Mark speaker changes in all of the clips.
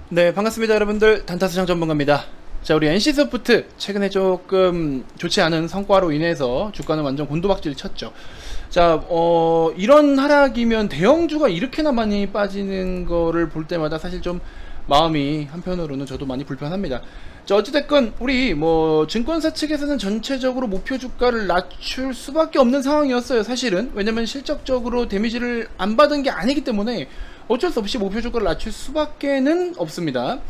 Speaker 1: 네, 반갑습니다 여러분들. 단타수장 전문가입니다. 자, 우리 NC소프트 최근에 조금 좋지 않은 성과로 인해서 주가는 완전 곤두박질 쳤죠. 자, 이런 하락이면 대형주가 이렇게나 많이 빠지는 거를 볼 때마다 사실 좀 마음이 한편으로는 저도 많이 불편합니다. 자, 어찌됐건 우리 증권사 측에서는 전체적으로 목표 주가를 낮출 수밖에 없는 상황이었어요 사실은. 왜냐면 실적적으로 데미지를 안 받은 게 아니기 때문에 어쩔 수 없이 목표 주가를 낮출 수밖에는 없습니다.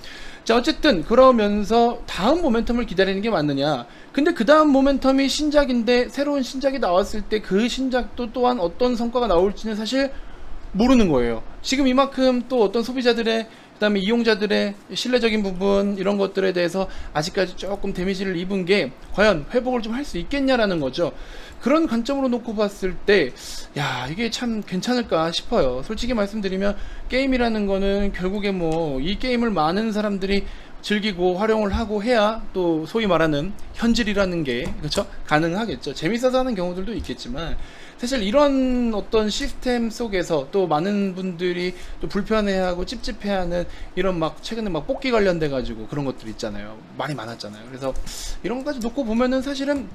Speaker 1: 자, 어쨌든 그러면서 다음 모멘텀을 기다리는 게 맞느냐. 근데 그 다음 모멘텀이 신작인데 새로운 신작이 나왔을 때 그 신작도 또한 어떤 성과가 나올지는 사실 모르는 거예요. 지금 이만큼 또 어떤 소비자들의, 그 다음에 이용자들의 신뢰적인 부분, 이런 것들에 대해서 아직까지 조금 데미지를 입은 게 과연 회복을 좀 할 수 있겠냐라는 거죠. 그런 관점으로 놓고 봤을 때 야, 이게 참 괜찮을까 싶어요. 솔직히 말씀드리면 게임이라는 거는 결국에 이 게임을 많은 사람들이 즐기고 활용을 하고 해야 또 소위 말하는 현질이라는 게, 그렇죠? 가능하겠죠. 재밌어서 하는 경우들도 있겠지만 사실 이런 어떤 시스템 속에서 또 많은 분들이 또 불편해하고 찝찝해하는 이런 최근에 뽑기 관련돼 가지고 그런 것들 있잖아요. 많이 많았잖아요. 그래서 이런 것까지 놓고 보면은 사실은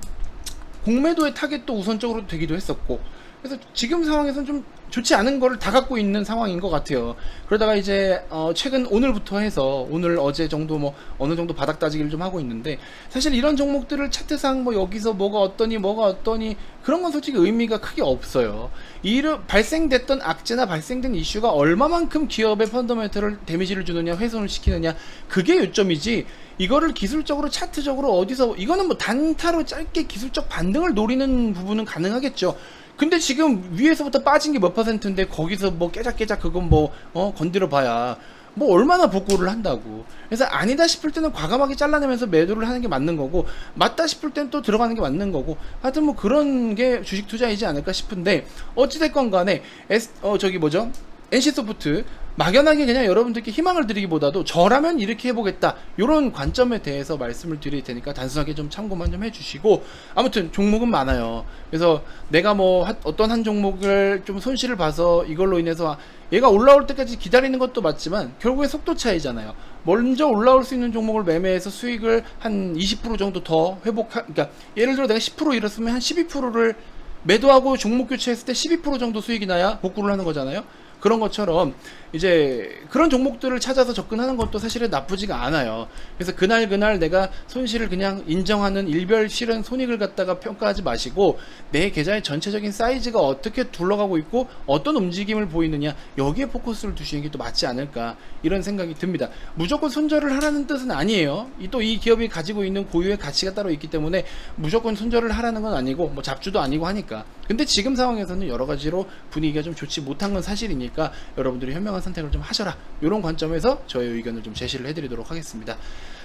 Speaker 1: 공매도의 타겟도 우선적으로 되기도 했었고, 그래서 지금 상황에서는 좀 좋지 않은 거를 다 갖고 있는 상황인 것 같아요. 그러다가 이제 최근 오늘부터 해서 오늘 어제 정도 어느 정도 바닥 따지기를 좀 하고 있는데, 사실 이런 종목들을 차트상 여기서 뭐가 어떠니 그런 건 솔직히 의미가 크게 없어요. 발생됐던 악재나 발생된 이슈가 얼마만큼 기업의 펀더멘털을 데미지를 주느냐, 훼손을 시키느냐, 그게 요점이지, 이거를 기술적으로 차트적으로 어디서, 이거는 단타로 짧게 기술적 반등을 노리는 부분은 가능하겠죠. 근데 지금 위에서부터 빠진 게 몇 퍼센트인데 거기서 깨작깨작 그건 건드려 봐야 얼마나 복구를 한다고. 그래서 아니다 싶을 때는 과감하게 잘라내면서 매도를 하는 게 맞는 거고, 맞다 싶을 때는 또 들어가는 게 맞는 거고, 하여튼 그런 게 주식 투자이지 않을까 싶은데, 어찌됐건 간에 NC소프트 막연하게 그냥 여러분들께 희망을 드리기보다도 저라면 이렇게 해보겠다, 요런 관점에 대해서 말씀을 드릴 테니까 단순하게 좀 참고만 좀 해주시고, 아무튼 종목은 많아요. 그래서 내가 어떤 한 종목을 좀 손실을 봐서 이걸로 인해서 얘가 올라올 때까지 기다리는 것도 맞지만 결국에 속도 차이잖아요. 먼저 올라올 수 있는 종목을 매매해서 수익을 한 20% 정도 더 그러니까 예를 들어 내가 10% 잃었으면 한 12%를 매도하고 종목 교체했을 때 12% 정도 수익이 나야 복구를 하는 거잖아요. 그런 것처럼 이제 그런 종목들을 찾아서 접근하는 것도 사실은 나쁘지가 않아요. 그래서 그날 내가 손실을 그냥 인정하는 일별 실현 손익을 갖다가 평가하지 마시고, 내 계좌의 전체적인 사이즈가 어떻게 둘러가고 있고 어떤 움직임을 보이느냐, 여기에 포커스를 두시는 게 또 맞지 않을까, 이런 생각이 듭니다. 무조건 손절을 하라는 뜻은 아니에요. 또 이 기업이 가지고 있는 고유의 가치가 따로 있기 때문에 무조건 손절을 하라는 건 아니고, 잡주도 아니고 하니까. 근데 지금 상황에서는 여러 가지로 분위기가 좀 좋지 못한 건 사실이니까 여러분들이 현명한 선택을 좀 하셔라, 이런 관점에서 저의 의견을 좀 제시를 해드리도록 하겠습니다.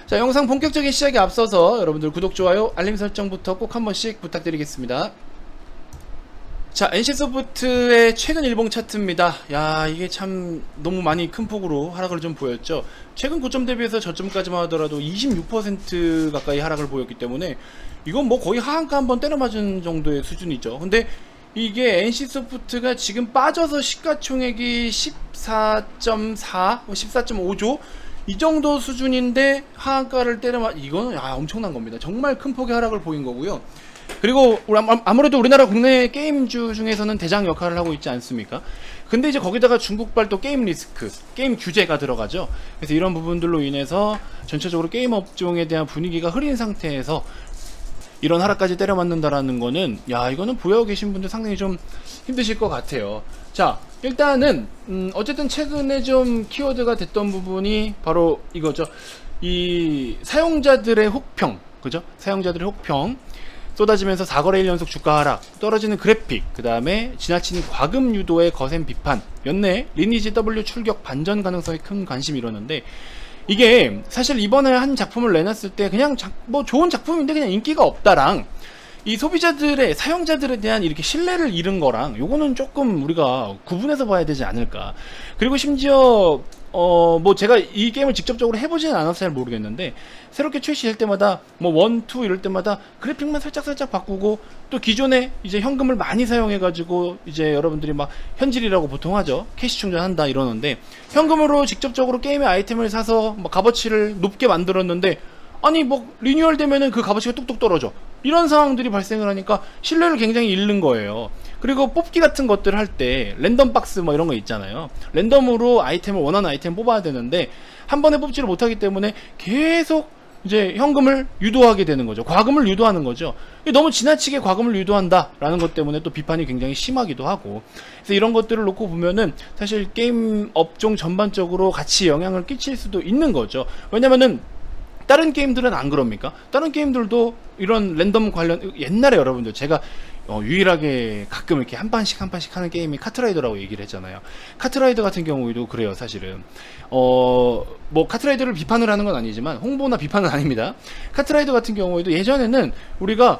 Speaker 1: 자, 영상 본격적인 시작에 앞서서 여러분들 구독, 좋아요, 알림 설정부터 꼭 한 번씩 부탁드리겠습니다. 자, NC소프트의 최근 일봉 차트입니다. 야, 이게 참 너무 많이 큰 폭으로 하락을 좀 보였죠. 최근 고점 대비해서 저점까지만 하더라도 26% 가까이 하락을 보였기 때문에 이건 거의 하한가 한번 때려 맞은 정도의 수준이죠. 근데 이게 NC소프트가 지금 빠져서 시가총액이 14.4, 14.5조 이 정도 수준인데 하한가를 이거는 엄청난 겁니다. 정말 큰 폭의 하락을 보인 거고요. 그리고 아무래도 우리나라 국내 게임주 중에서는 대장 역할을 하고 있지 않습니까? 근데 이제 거기다가 중국발 또 게임 리스크, 게임 규제가 들어가죠. 그래서 이런 부분들로 인해서 전체적으로 게임 업종에 대한 분위기가 흐린 상태에서 이런 하락까지 때려 맞는다라는 거는, 이거는 보유하고 계신 분들 상당히 좀 힘드실 것 같아요. 자, 일단은 어쨌든 최근에 좀 키워드가 됐던 부분이 바로 이거죠. 이 사용자들의 혹평, 그죠? 사용자들의 혹평 쏟아지면서 4거래일 연속 주가 하락, 떨어지는 그래픽, 그 다음에 지나친 과금 유도의 거센 비판, 연내 리니지 W 출격 반전 가능성에 큰 관심이 일었는데, 이게 사실 이번에 한 작품을 내놨을 때 그냥 좋은 작품인데 그냥 인기가 없다랑, 이 소비자들의, 사용자들에 대한 이렇게 신뢰를 잃은 거랑, 요거는 조금 우리가 구분해서 봐야 되지 않을까. 그리고 심지어 뭐 제가 이 게임을 직접적으로 해보지는 않아서 잘 모르겠는데 새롭게 출시할 때마다 뭐 1, 2 이럴 때마다 그래픽만 살짝 바꾸고 또 기존에 이제 현금을 많이 사용해가지고 이제 여러분들이 막 현질이라고 보통 하죠. 캐시 충전한다 이러는데 현금으로 직접적으로 게임의 아이템을 사서 뭐 값어치를 높게 만들었는데 아니 뭐 리뉴얼 되면은 그 값어치가 뚝뚝 떨어져. 이런 상황들이 발생을 하니까 신뢰를 굉장히 잃는 거예요. 그리고 뽑기 같은 것들 할 때 랜덤 박스 뭐 이런 거 있잖아요. 랜덤으로 아이템을 원하는 아이템 뽑아야 되는데 한 번에 뽑지를 못하기 때문에 계속 이제 현금을 유도하게 되는 거죠. 과금을 유도하는 거죠. 너무 지나치게 과금을 유도한다 라는 것 때문에 또 비판이 굉장히 심하기도 하고, 그래서 이런 것들을 놓고 보면은 사실 게임 업종 전반적으로 같이 영향을 끼칠 수도 있는 거죠. 왜냐면은 다른 게임들은 안 그럽니까? 다른 게임들도 이런 랜덤 관련, 옛날에 여러분들 제가 유일하게 가끔 이렇게 한 판씩 하는 게임이 카트라이더라고 얘기를 했잖아요. 카트라이더 같은 경우에도 그래요. 사실은 뭐 카트라이더를 비판을 하는 건 아니지만 홍보나 비판은 아닙니다. 카트라이더 같은 경우에도 예전에는 우리가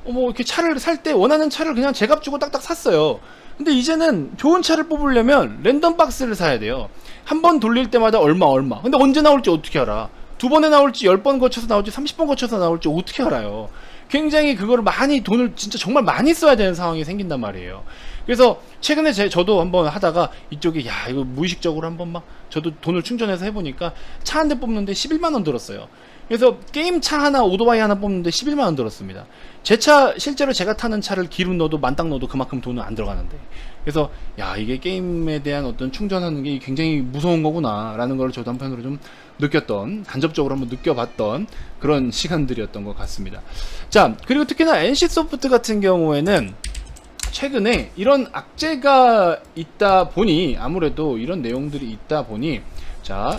Speaker 1: 뭐 이렇게 차를 살 때 원하는 차를 그냥 제값 주고 딱딱 샀어요. 근데 이제는 좋은 차를 뽑으려면 랜덤 박스를 사야 돼요. 한 번 돌릴 때마다 얼마. 근데 언제 나올지 어떻게 알아? 두 번에 나올지 10번 거쳐서 나올지 30번 거쳐서 나올지 어떻게 알아요? 굉장히 그거를 많이 돈을 진짜 정말 많이 써야 되는 상황이 생긴단 말이에요. 그래서 최근에 저도 한번 하다가 이쪽에 야 이거 무의식적으로 한번 막 저도 돈을 충전해서 해보니까 차 한 대 뽑는데 11만원 들었어요. 그래서 게임 차 하나 오토바이 하나 뽑는데 11만원 들었습니다. 제 차 실제로 제가 타는 차를 기름 넣어도 만땅 넣어도 그만큼 돈은 안 들어가는데, 그래서 야 이게 게임에 대한 어떤 충전하는 게 굉장히 무서운 거구나 라는 걸 저도 한편으로 좀 느꼈던, 간접적으로 한번 느껴봤던 그런 시간들이었던 것 같습니다. 자, 그리고 특히나 NC소프트 같은 경우에는 최근에 이런 악재가 있다 보니, 아무래도 이런 내용들이 있다 보니 자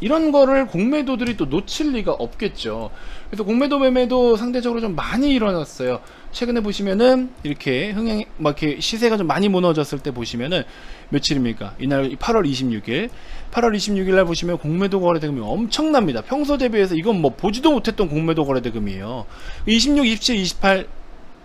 Speaker 1: 이런 거를 공매도들이 또 놓칠 리가 없겠죠. 그래서 공매도 매매도 상대적으로 좀 많이 일어났어요. 최근에 보시면은 이렇게 막 이렇게 시세가 좀 많이 무너졌을 때 보시면은 며칠입니까? 이날 8월 26일 날 보시면 공매도 거래대금이 엄청납니다. 평소 대비해서 이건 뭐 보지도 못했던 공매도 거래대금이에요. 26, 27, 28,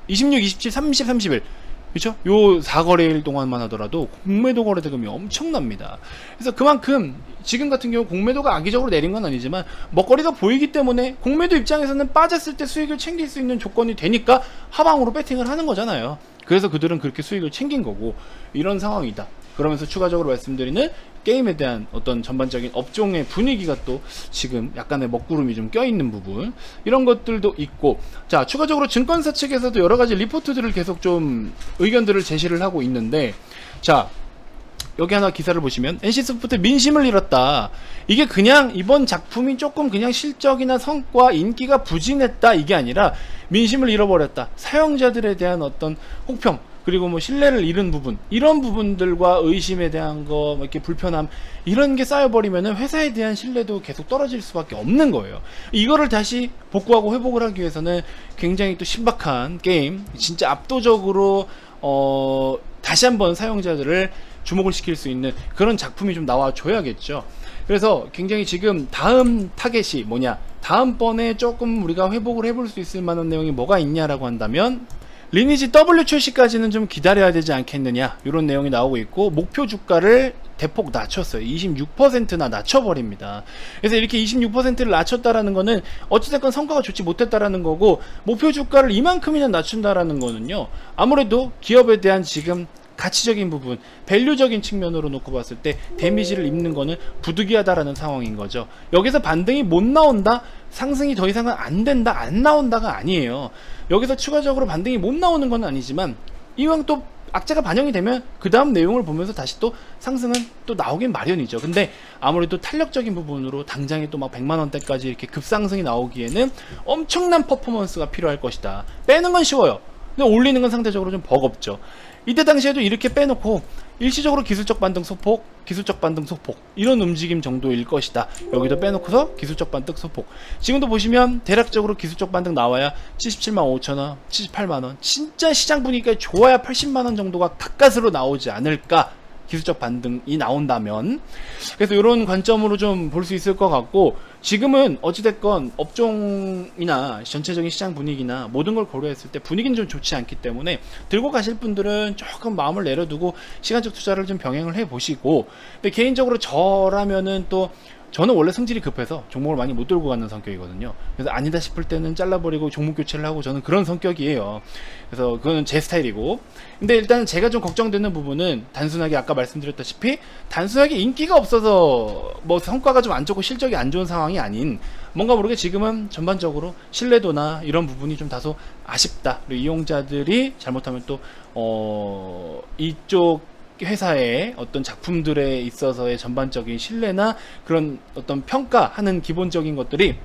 Speaker 1: 26, 27, 30, 31. 그렇죠? 요 4거래일 동안만 하더라도 공매도 거래 대금이 엄청납니다. 그래서 그만큼 지금 같은 경우 공매도가 악의적으로 내린 건 아니지만 먹거리가 보이기 때문에 공매도 입장에서는 빠졌을 때 수익을 챙길 수 있는 조건이 되니까 하방으로 배팅을 하는 거잖아요. 그래서 그들은 그렇게 수익을 챙긴 거고, 이런 상황이다. 그러면서 추가적으로 말씀드리는 게임에 대한 어떤 전반적인 업종의 분위기가 또 지금 약간의 먹구름이 좀 껴있는 부분, 이런 것들도 있고, 자 추가적으로 증권사 측에서도 여러가지 리포트들을 계속 좀 의견들을 제시를 하고 있는데, 자 여기 하나 기사를 보시면 NC소프트 민심을 잃었다. 이게 그냥 이번 작품이 조금 그냥 실적이나 성과, 인기가 부진했다 이게 아니라 민심을 잃어버렸다. 사용자들에 대한 어떤 혹평, 그리고 뭐 신뢰를 잃은 부분, 이런 부분들과 의심에 대한 거, 뭐 이렇게 불편함, 이런 게 쌓여버리면은 회사에 대한 신뢰도 계속 떨어질 수밖에 없는 거예요. 이거를 다시 복구하고 회복을 하기 위해서는 굉장히 또 신박한 게임, 진짜 압도적으로 다시 한번 사용자들을 주목을 시킬 수 있는 그런 작품이 좀 나와줘야겠죠. 그래서 굉장히 지금 다음 타겟이 뭐냐, 다음번에 조금 우리가 회복을 해볼 수 있을 만한 내용이 뭐가 있냐라고 한다면 리니지 W 출시까지는 좀 기다려야 되지 않겠느냐, 이런 내용이 나오고 있고, 목표 주가를 대폭 낮췄어요. 26%나 낮춰버립니다. 그래서 이렇게 26%를 낮췄다라는 거는 어찌됐건 성과가 좋지 못했다라는 거고, 목표 주가를 이만큼이나 낮춘다라는 거는요, 아무래도 기업에 대한 지금 가치적인 부분, 밸류적인 측면으로 놓고 봤을 때 데미지를 입는 거는 부득이하다라는 상황인 거죠. 여기서 반등이 못 나온다, 상승이 더 이상은 안 된다, 안 나온다가 아니에요. 여기서 추가적으로 반등이 못 나오는 건 아니지만 이왕 또 악재가 반영이 되면 그 다음 내용을 보면서 다시 또 상승은 또 나오긴 마련이죠. 근데 아무래도 탄력적인 부분으로 당장에 또 막 100만원대까지 이렇게 급상승이 나오기에는 엄청난 퍼포먼스가 필요할 것이다. 빼는 건 쉬워요. 근데 올리는 건 상대적으로 좀 버겁죠. 이때 당시에도 이렇게 빼놓고 일시적으로 기술적 반등 소폭, 기술적 반등 소폭, 이런 움직임 정도일 것이다. 여기도 빼놓고서 기술적 반등 소폭. 지금도 보시면 대략적으로 기술적 반등 나와야 77만 5천원, 78만원, 진짜 시장 분위기가 좋아야 80만원 정도가 가까스로 나오지 않을까 기술적 반등이 나온다면. 그래서 이런 관점으로 좀 볼 수 있을 것 같고, 지금은 어찌됐건 업종이나 전체적인 시장 분위기나 모든 걸 고려했을 때 분위기는 좀 좋지 않기 때문에 들고 가실 분들은 조금 마음을 내려두고 시간적 투자를 좀 병행을 해 보시고, 근데 개인적으로 저라면은 또 저는 원래 성질이 급해서 종목을 많이 못 들고 가는 성격이거든요. 그래서 아니다 싶을 때는 잘라버리고 종목 교체를 하고, 저는 그런 성격이에요. 그래서 그거는 제 스타일이고, 근데 일단 제가 좀 걱정되는 부분은 단순하게 아까 말씀드렸다시피 단순하게 인기가 없어서 뭐 성과가 좀 안 좋고 실적이 안 좋은 상황이 아닌, 뭔가 모르게 지금은 전반적으로 신뢰도나 이런 부분이 좀 다소 아쉽다. 그리고 이용자들이 잘못하면 또 이쪽 회사의 어떤 작품들에 있어서의 전반적인 신뢰나 그런 어떤 평가하는 기본적인 것들이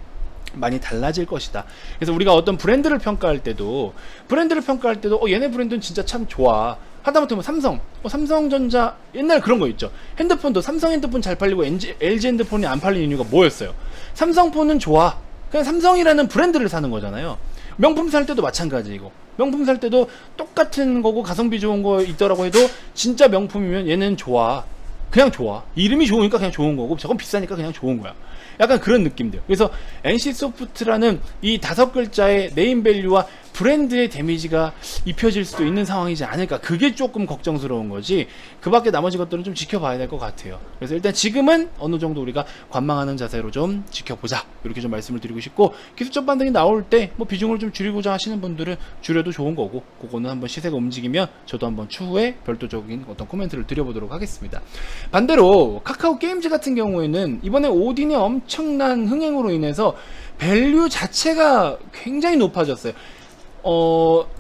Speaker 1: 많이 달라질 것이다. 그래서 우리가 어떤 브랜드를 평가할 때도 얘네 브랜드는 진짜 참 좋아. 하다못해 뭐 삼성전자 옛날 그런 거 있죠. 핸드폰도 삼성 핸드폰 잘 팔리고 LG 핸드폰이 안 팔리는 이유가 뭐였어요? 삼성폰은 좋아. 그냥 삼성이라는 브랜드를 사는 거잖아요. 명품 살 때도 마찬가지이고, 명품 살 때도 똑같은 거고 가성비 좋은 거 있더라고 해도 진짜 명품이면 얘는 좋아. 그냥 좋아. 이름이 좋으니까 그냥 좋은 거고, 저건 비싸니까 그냥 좋은 거야. 약간 그런 느낌들. 그래서 NC소프트라는 이 5글자의 네임밸류와 브랜드의 데미지가 입혀질 수도 있는 상황이지 않을까. 그게 조금 걱정스러운 거지, 그 밖에 나머지 것들은 좀 지켜봐야 될 것 같아요. 그래서 일단 지금은 어느 정도 우리가 관망하는 자세로 좀 지켜보자, 이렇게 좀 말씀을 드리고 싶고, 기술적 반등이 나올 때 뭐 비중을 좀 줄이고자 하시는 분들은 줄여도 좋은 거고, 그거는 한번 시세가 움직이면 저도 한번 추후에 별도적인 어떤 코멘트를 드려보도록 하겠습니다. 반대로 카카오 게임즈 같은 경우에는 이번에 오딘의 엄청난 흥행으로 인해서 밸류 자체가 굉장히 높아졌어요.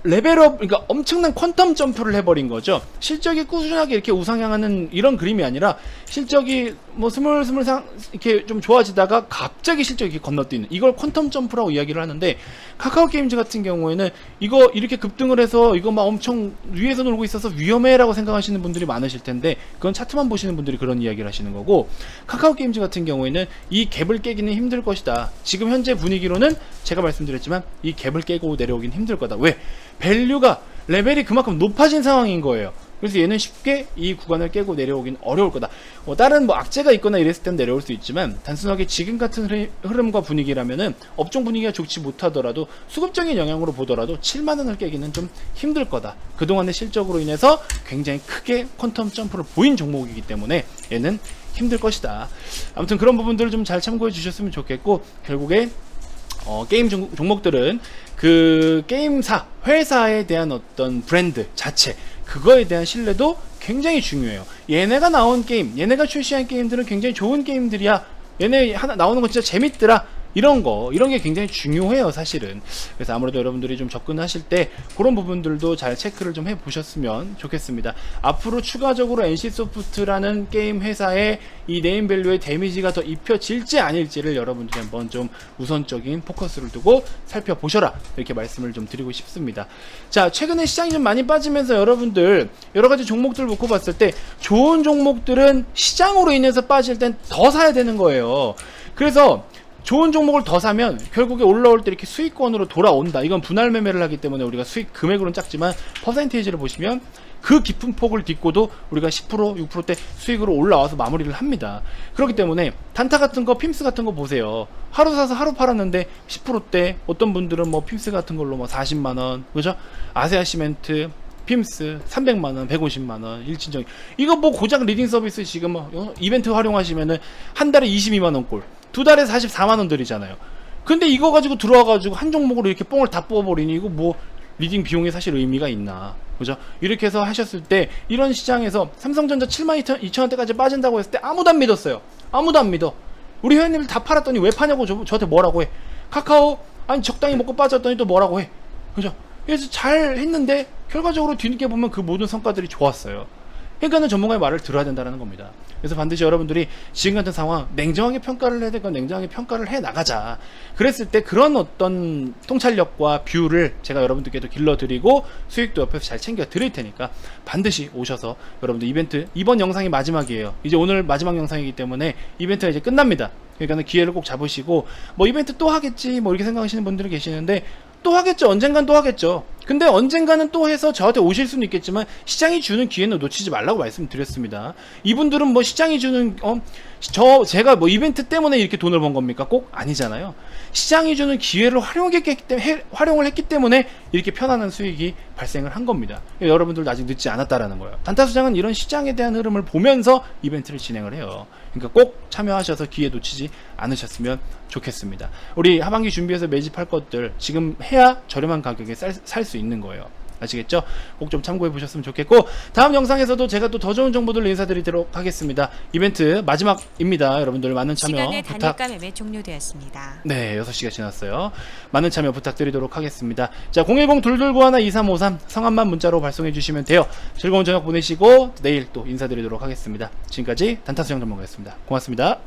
Speaker 1: 레벨업, 그러니까 엄청난 퀀텀 점프를 해버린 거죠. 실적이 꾸준하게 이렇게 우상향하는 이런 그림이 아니라, 실적이 뭐 스물스물 이렇게 좀 좋아지다가 갑자기 실적이 이렇게 건너뛰는, 이걸 퀀텀 점프라고 이야기를 하는데, 카카오 게임즈 같은 경우에는 이거 이렇게 급등을 해서 이거 막 엄청 위에서 놀고 있어서 위험해라고 생각하시는 분들이 많으실 텐데, 그건 차트만 보시는 분들이 그런 이야기를 하시는 거고, 카카오 게임즈 같은 경우에는 이 갭을 깨기는 힘들 것이다. 지금 현재 분위기로는 제가 말씀드렸지만 이 갭을 깨고 내려오긴 힘들 거다. 왜? 밸류가, 레벨이 그만큼 높아진 상황인 거예요. 그래서 얘는 쉽게 이 구간을 깨고 내려오긴 어려울 거다. 다른 뭐 악재가 있거나 이랬을 땐 내려올 수 있지만, 단순하게 지금 같은 흐름과 분위기라면은 업종 분위기가 좋지 못하더라도 수급적인 영향으로 보더라도 7만원을 깨기는 좀 힘들 거다. 그동안의 실적으로 인해서 굉장히 크게 퀀텀 점프를 보인 종목이기 때문에 얘는 힘들 것이다. 아무튼 그런 부분들을 좀 잘 참고해 주셨으면 좋겠고, 결국에 게임 종목들은 그 게임사, 회사에 대한 어떤 브랜드 자체, 그거에 대한 신뢰도 굉장히 중요해요. 얘네가 나온 게임, 얘네가 출시한 게임들은 굉장히 좋은 게임들이야. 얘네 하나 나오는 거 진짜 재밌더라. 이런 게 굉장히 중요해요, 사실은. 그래서 아무래도 여러분들이 좀 접근하실 때 그런 부분들도 잘 체크를 좀 해보셨으면 좋겠습니다. 앞으로 추가적으로 NC소프트라는 게임 회사의 이 네임밸류의 데미지가 더 입혀질지 아닐지를 여러분들이 한번 좀 우선적인 포커스를 두고 살펴보셔라, 이렇게 말씀을 좀 드리고 싶습니다. 자, 최근에 시장이 좀 많이 빠지면서 여러분들 여러가지 종목들을 놓고 봤을 때 좋은 종목들은 시장으로 인해서 빠질 땐 더 사야 되는 거예요. 그래서 좋은 종목을 더 사면 결국에 올라올 때 이렇게 수익권으로 돌아온다. 이건 분할 매매를 하기 때문에 우리가 수익 금액으로는 작지만 퍼센테이지를 보시면 그 깊은 폭을 딛고도 우리가 10%, 6%대 수익으로 올라와서 마무리를 합니다. 그렇기 때문에 단타 같은 거, 핌스 같은 거 보세요. 하루 사서 하루 팔았는데 10%대, 어떤 분들은 뭐 핌스 같은 걸로 뭐 40만원, 그죠? 아세아시멘트, 핌스 300만원, 150만원, 일진정이, 이거 뭐 고작 리딩 서비스 지금 뭐 이벤트 활용하시면은 한 달에 22만원 꼴, 두 달에 44만원 들이잖아요. 근데 이거 가지고 들어와가지고 한 종목으로 이렇게 뽕을 다 뽑아버리니 이거 뭐 리딩 비용에 사실 의미가 있나, 그죠? 이렇게 해서 하셨을 때 이런 시장에서 삼성전자 72,000원대까지 빠진다고 했을 때 아무도 안 믿었어요. 아무도 안 믿어. 우리 회원님들 다 팔았더니 왜 파냐고 저한테 뭐라고 해. 카카오 아니 적당히 먹고 빠졌더니 또 뭐라고 해, 그죠? 그래서 잘 했는데 결과적으로 뒤늦게 보면 그 모든 성과들이 좋았어요. 그러니까는 전문가의 말을 들어야 된다는 겁니다. 그래서 반드시 여러분들이 지금 같은 상황 냉정하게 평가를 해야 되건 냉정하게 평가를 해 나가자. 그랬을 때 그런 어떤 통찰력과 뷰를 제가 여러분들께도 길러드리고 수익도 옆에서 잘 챙겨 드릴 테니까 반드시 오셔서 여러분들 이벤트, 이번 영상이 마지막이에요. 이제 오늘 마지막 영상이기 때문에 이벤트가 이제 끝납니다. 그러니까 기회를 꼭 잡으시고, 뭐 이벤트 또 하겠지 뭐 이렇게 생각하시는 분들이 계시는데 또 하겠죠. 언젠간 또 하겠죠. 근데 언젠가는 또 해서 저한테 오실 수는 있겠지만 시장이 주는 기회는 놓치지 말라고 말씀드렸습니다. 이분들은 뭐 시장이 주는 제가 뭐 이벤트 때문에 이렇게 돈을 번 겁니까? 꼭 아니잖아요. 시장이 주는 기회를 활용을 했기 때문에 이렇게 편안한 수익이 발생을 한 겁니다. 여러분들도 아직 늦지 않았다라는 거예요. 단타수장은 이런 시장에 대한 흐름을 보면서 이벤트를 진행을 해요. 그러니까 꼭 참여하셔서 기회 놓치지 않으셨으면 좋겠습니다. 우리 하반기 준비해서 매집할 것들 지금 해야 저렴한 가격에 살 수 있는 거예요. 아시겠죠? 꼭 좀 참고해 보셨으면 좋겠고, 다음 영상에서도 제가 또 더 좋은 정보들을 인사드리도록 하겠습니다. 이벤트 마지막입니다. 여러분들 많은 참여
Speaker 2: 시간의 단일가 매매 종료되었습니다.
Speaker 1: 네, 6시가 지났어요. 많은 참여 부탁드리도록 하겠습니다. 자, 010-229-2353 성함만 문자로 발송해 주시면 돼요. 즐거운 저녁 보내시고 내일 또 인사드리도록 하겠습니다. 지금까지 단타수영 전문가였습니다. 고맙습니다.